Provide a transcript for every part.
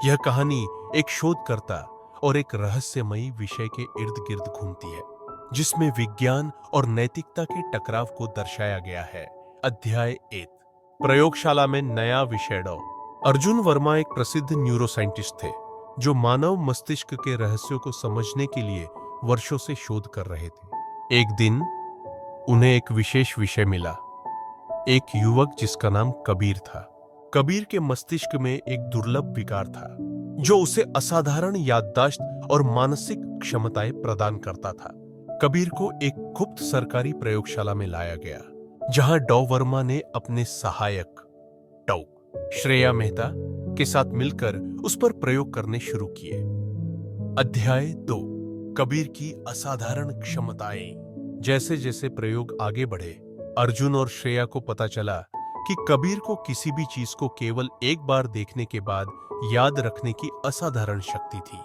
यह कहानी एक शोधकर्ता और एक रहस्यमयी विषय के इर्द गिर्द घूमती है, जिसमें विज्ञान और नैतिकता के टकराव को दर्शाया गया है। अध्याय 1, प्रयोगशाला में नया विषैडो। अर्जुन वर्मा एक प्रसिद्ध न्यूरोसाइंटिस्ट थे, जो मानव मस्तिष्क के रहस्यों को समझने के लिए वर्षों से शोध कर रहे थे। एक दिन उन्हें एक विशेष विषय मिला। एक युवक जिसका नाम कबीर था। कबीर के मस्तिष्क में एक दुर्लभ विकार था, जो उसे असाधारण याददाश्त और मानसिक क्षमताएं प्रदान करता था। कबीर को एक गुप्त सरकारी प्रयोगशाला में लाया गया, जहां डॉ वर्मा ने अपने सहायक टॉक श्रेया मेहता के साथ मिलकर उस पर प्रयोग करने शुरू किए। अध्याय 2, कबीर की असाधारण क्षमताएं। जैसे जैसे प्रयोग आगे बढ़े, अर्जुन और श्रेया को पता चला कि कबीर को किसी भी चीज को केवल एक बार देखने के बाद याद रखने की असाधारण शक्ति थी।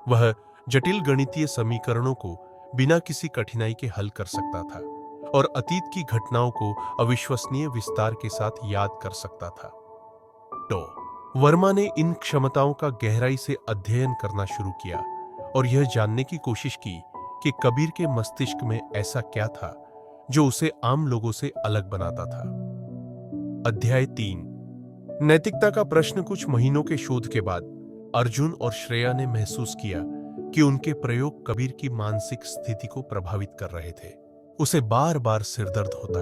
वह जटिल गणितीय समीकरणों को बिना किसी कठिनाई के हल कर सकता था और अतीत की घटनाओं को अविश्वसनीय विस्तार के साथ याद कर सकता था। तो वर्मा ने इन क्षमताओं का गहराई से अध्ययन करना शुरू किया और यह जानने की कोशिश की कि कबीर के मस्तिष्क में ऐसा क्या था जो उसे आम लोगों से अलग बनाता था। अध्याय 3, नैतिकता का प्रश्न। कुछ महीनों के शोध के बाद अर्जुन और श्रेया ने महसूस किया कि उनके प्रयोग कबीर की मानसिक स्थिति को प्रभावित कर रहे थे। उसे बार बार सिरदर्द होता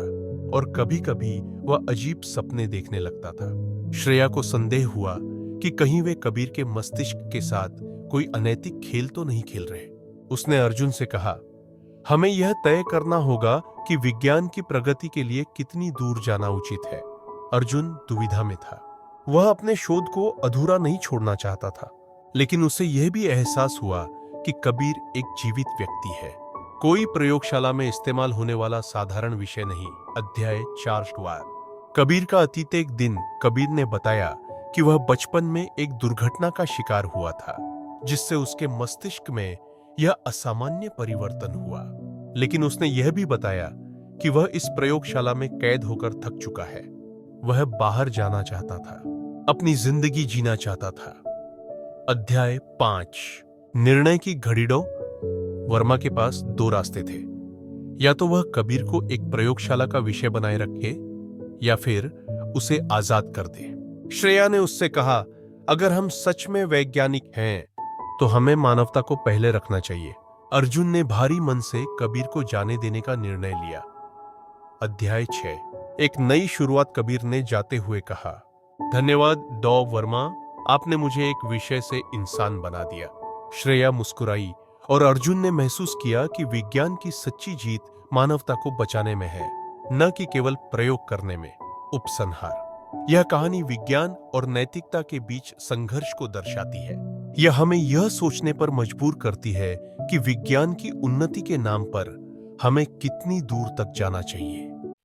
और कभी कभी वह अजीब सपने देखने लगता था। श्रेया को संदेह हुआ कि कहीं वे कबीर के मस्तिष्क के साथ कोई अनैतिक खेल तो नहीं खेल रहे। उसने अर्जुन से कहा, हमें यह तय करना होगा कि विज्ञान की प्रगति के लिए कितनी दूर जाना उचित है। अर्जुन दुविधा में था। वह अपने शोध को अधूरा नहीं छोड़ना चाहता था, लेकिन उसे यह भी एहसास हुआ कि कबीर एक जीवित व्यक्ति है, कोई प्रयोगशाला में इस्तेमाल होने वाला साधारण विषय नहीं। अध्याय 4, कबीर का अतीत। एक दिन कबीर ने बताया कि वह बचपन में एक दुर्घटना का शिकार हुआ था, जिससे उसके मस्तिष्क में यह असामान्य परिवर्तन हुआ। लेकिन उसने यह भी बताया कि वह इस प्रयोगशाला में कैद होकर थक चुका है। वह बाहर जाना चाहता था, अपनी जिंदगी जीना चाहता था। अध्याय 5, निर्णय की घड़ीडो। वर्मा के पास 2 रास्ते थे। या तो वह कबीर को एक प्रयोगशाला का विषय बनाए रखे या फिर उसे आजाद कर दे। श्रेया ने उससे कहा, अगर हम सच में वैज्ञानिक हैं तो हमें मानवता को पहले रखना चाहिए। अर्जुन ने भारी मन से कबीर को जाने देने का निर्णय लिया। अध्याय 6, एक नई शुरुआत। कबीर ने जाते हुए कहा, धन्यवाद डॉ वर्मा, आपने मुझे एक विषय से इंसान बना दिया। श्रेया मुस्कुराई और अर्जुन ने महसूस किया कि विज्ञान की सच्ची जीत मानवता को बचाने में है, न कि केवल प्रयोग करने में। उपसंहार। यह कहानी विज्ञान और नैतिकता के बीच संघर्ष को दर्शाती है। यह हमें यह सोचने पर मजबूर करती है कि विज्ञान की उन्नति के नाम पर हमें कितनी दूर तक जाना चाहिए।